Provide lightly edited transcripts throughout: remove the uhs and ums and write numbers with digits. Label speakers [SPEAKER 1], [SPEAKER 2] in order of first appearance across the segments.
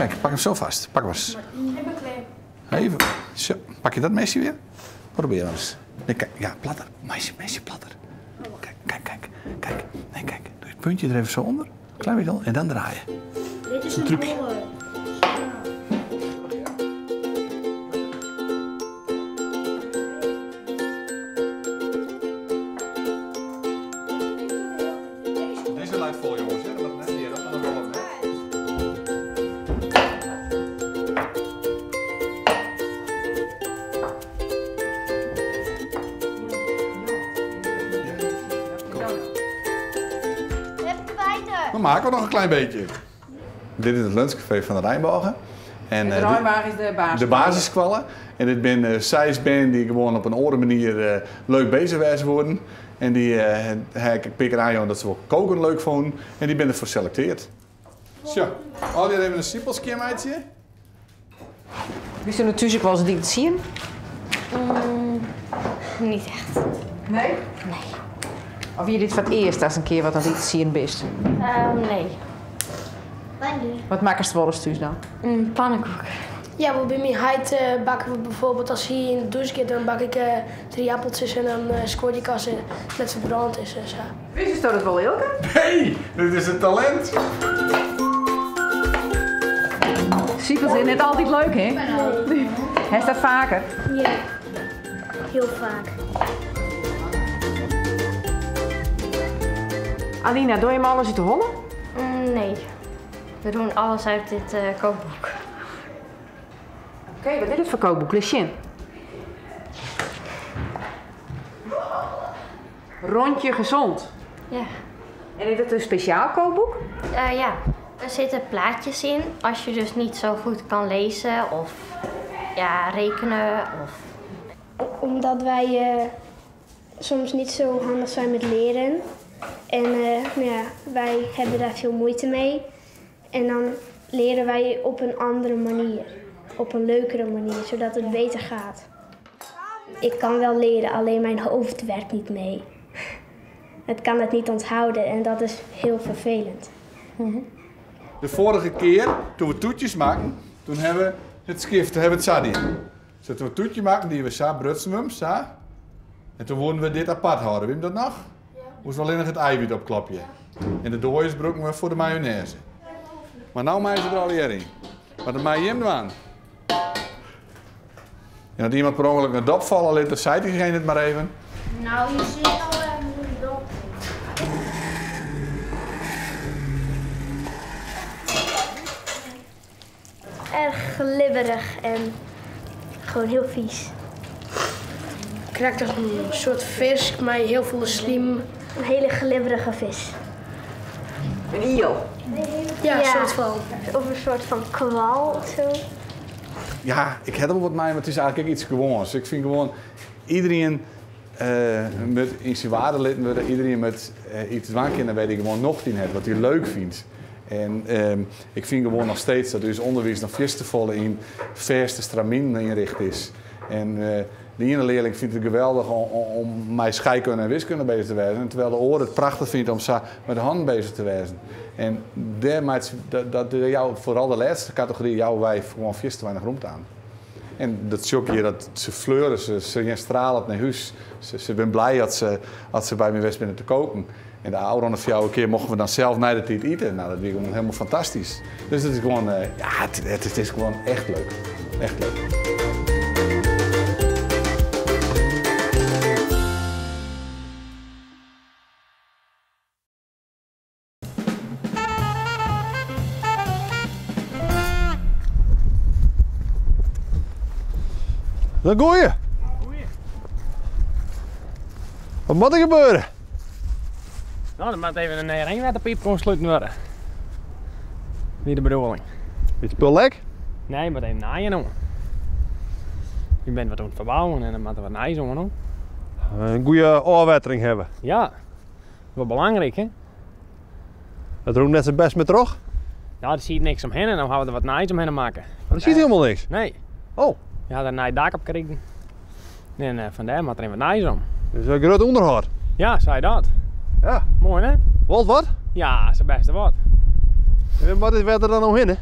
[SPEAKER 1] Kijk, pak hem zo vast. Pak hem eens. Even. Zo. Pak je dat mesje weer? Probeer eens. Nee, kijk. Ja, platter. Mesje platter. Kijk. Nee, kijk. Doe je het puntje er even zo onder. Klein beetje onder. En dan draaien.
[SPEAKER 2] Dit is
[SPEAKER 1] een trucje. Deze lijkt vol, jongens. Hè? Dat net hier. Dat kan wel wat. Dan maken we nog een klein beetje. Dit is het lunchcafé van de Rijnbogen. En
[SPEAKER 3] de Rijnbogen is de basis.
[SPEAKER 1] De basiskwallen. En dit ben zijsben die gewoon op een andere manier leuk bezig worden. En die heb ik pikken aan dat ze wel koken leuk vonden. En die ben er voor geselecteerd. Zo, al hier even een simpelskje, meidje.
[SPEAKER 3] Wist je natuurlijk wel eens die te zien?
[SPEAKER 2] Niet echt.
[SPEAKER 3] Nee?
[SPEAKER 2] Nee.
[SPEAKER 3] Of je dit voor het eerst als een keer wat aan die te zien bist?
[SPEAKER 2] Nee.
[SPEAKER 3] Wat maken ze wel eens thuis dan?
[SPEAKER 2] Pannenkoek.
[SPEAKER 4] Ja, maar bij mij heid bakken we bijvoorbeeld als hij in de douche gaat, dan bak ik 3 appeltjes en dan scoort ik als het net verbrand is en zo.
[SPEAKER 3] Wist je dat wel, Ilke?
[SPEAKER 1] Hey, dit is een talent.
[SPEAKER 3] Siepels is net altijd leuk, hè? Nee. Hij staat vaker.
[SPEAKER 2] Ja, heel vaak.
[SPEAKER 3] Alina, doe je hem alles uit de hollen?
[SPEAKER 2] Nee. We doen alles uit dit kookboek.
[SPEAKER 3] Oké, wat is het voor kookboek? Lees je in. Rondje gezond.
[SPEAKER 2] Ja.
[SPEAKER 3] En is dat een speciaal kookboek?
[SPEAKER 2] Ja, er zitten plaatjes in als je dus niet zo goed kan lezen of ja, rekenen.
[SPEAKER 5] Omdat wij soms niet zo handig zijn met leren. En wij hebben daar veel moeite mee. En dan leren wij op een andere manier. Op een leukere manier, zodat het beter gaat. Ik kan wel leren, alleen mijn hoofd werkt niet mee. Het kan het niet onthouden en dat is heel vervelend.
[SPEAKER 1] De vorige keer, toen we toetjes maakten, toen hebben we het skift, hebben we het sadien. Dus toen we een toetje maakten, die we sa, brutsen we hem, sa. En toen wilden we dit apart houden. Weet je dat nog? Ja. Moesten we alleen nog het eiwit opklapje. En de dooiers gebruiken we voor de mayonaise. Maar nu maken ze er al in. Maar dan maak je hem aan. En dat iemand per ongeluk een dop vallen, dan zei diegene het maar even.
[SPEAKER 2] Nou, je ziet al hoe het op.
[SPEAKER 5] Erg glibberig en gewoon heel vies.
[SPEAKER 4] Ik krijg toch een soort vis, maar heel veel slim.
[SPEAKER 5] Een hele glibberige vis.
[SPEAKER 3] Een iel.
[SPEAKER 4] Ja, een soort van.
[SPEAKER 5] Of een soort van kwal of zo.
[SPEAKER 1] Ja, ik heb er wel wat mee, maar het is eigenlijk iets gewoons. Ik vind gewoon, iedereen met in zijn waarde litten, iedereen met iets dwangkinderen weet ik gewoon nog in het, wat hij leuk vindt. En ik vind gewoon nog steeds dat dus onderwijs nog veel in verste stramien ingericht is. En de ene leerling vindt het geweldig om met scheikunde en wiskunde bezig te zijn, terwijl de oor het prachtig vindt om met de hand bezig te zijn. En dat vooral de laatste categorie jouw wijf gewoon veel te weinig roemt aan. En dat zie je dat ze fleuren, ze gaan stralen naar huis. Ze zijn blij dat ze bij me west binnen te koken. En de oude een keer mochten we dan zelf na de tijd eten. Nou, dat is gewoon helemaal fantastisch. Dus het is gewoon, het is gewoon echt leuk. Echt leuk.
[SPEAKER 6] Dan gooi je. Wat moet er gebeuren?
[SPEAKER 7] Nou, dan moet even een regenwaterpiep sluiten worden. Niet de bedoeling.
[SPEAKER 6] Beetje spul lek?
[SPEAKER 7] Nee, je moet even naaien doen. Je bent wat aan het verbouwen en dan moet er wat naaien doen.
[SPEAKER 6] Een goede afwetering hebben.
[SPEAKER 7] Ja, wat belangrijk hè.
[SPEAKER 6] Dat roept net zijn best met terug.
[SPEAKER 7] Nou, er ziet niks omheen en dan gaan we er wat naaien omheen maken.
[SPEAKER 6] Maar er ziet helemaal niks.
[SPEAKER 7] Nee.
[SPEAKER 6] Oh.
[SPEAKER 7] Ja, daar naai dak op kregen. En vandaar moet er even wat naaien om.
[SPEAKER 6] Dus een groot onderhoud.
[SPEAKER 7] Ja, zei dat.
[SPEAKER 6] Ja.
[SPEAKER 7] Mooi hè?
[SPEAKER 6] Wat?
[SPEAKER 7] Ja, dat is het beste wat.
[SPEAKER 6] En wat is er dan nog in hè?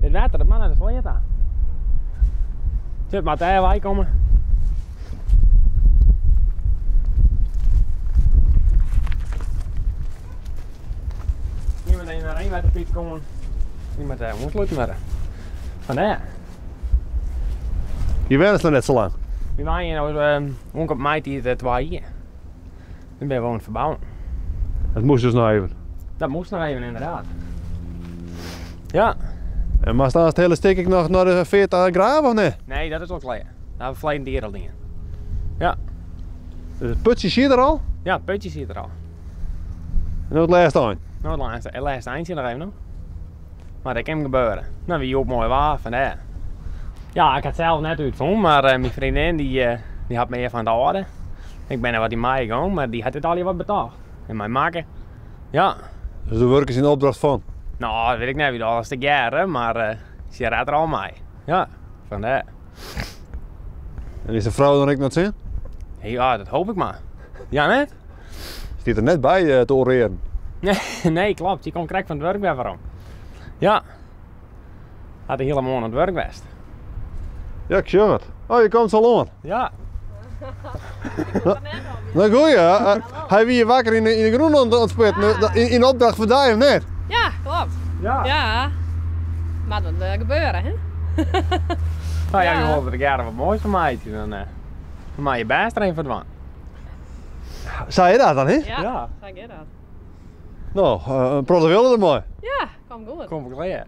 [SPEAKER 7] Dit het water, dat man naar de sleet aan. Zit maar daar wij komen. Niemand in naar een waterpiet komen. Niemand moet sluiten worden. Vandaar.
[SPEAKER 6] Je bent er net zo lang.
[SPEAKER 7] We waren nou onk op mei die 2 hier. Dan ben je gewoon verbouwen.
[SPEAKER 6] Het moest dus nog even.
[SPEAKER 7] Dat moest nog even inderdaad. Ja.
[SPEAKER 6] En maar staan het hele stuk nog naar de 40 graden of nee?
[SPEAKER 7] Nee, dat is ook leeg. Daar hebben we verleden dier al dingen. Ja.
[SPEAKER 6] Dus het putje zie je er al?
[SPEAKER 7] Ja, het putje zit er al.
[SPEAKER 6] En het laatste aan.
[SPEAKER 7] Nou, het laatste eindje nog even nog. Maar dat kan gebeuren. Nou, wie op mooi waar vandaar. Ja, ik had zelf net uitgevonden, maar mijn vriendin die had me even aan de orde. Ik ben er wat in mei gegaan, maar die had het al wat betaald. En mijn maken. Ja.
[SPEAKER 6] Dus de werk is in opdracht van?
[SPEAKER 7] Nou, dat weet ik niet wie dat al een stuk jaren, maar ze raadt er al mee. Ja, vandaar.
[SPEAKER 6] En is de vrouw dan ook nog zien?
[SPEAKER 7] Ja, dat hoop ik maar. Ja, net?
[SPEAKER 6] Zit er net bij te oreren?
[SPEAKER 7] Nee, klopt. Je komt krijg van het werk weer waarom. Ja. Had de hele morgen aan het werk geweest.
[SPEAKER 6] Ja, ik zie het. Oh, je komt al aan.
[SPEAKER 7] Ja.
[SPEAKER 6] Nou goed ja, hij wie je wakker in de groen aan het spitten, in opdracht voor die of net?
[SPEAKER 8] Ja, klopt.
[SPEAKER 7] Ja.
[SPEAKER 8] Ja. Maar dat gebeuren, hè?
[SPEAKER 7] Nou ja, je hoort dat ik jaren wat moois van mij. Dan voor mij je best er een verdwaan.
[SPEAKER 6] Zei je dat dan, hè?
[SPEAKER 7] Ja.
[SPEAKER 8] Zeg je dat?
[SPEAKER 6] Nou, probeer er mooi.
[SPEAKER 8] Ja, kom goed.
[SPEAKER 7] Kom ik leer.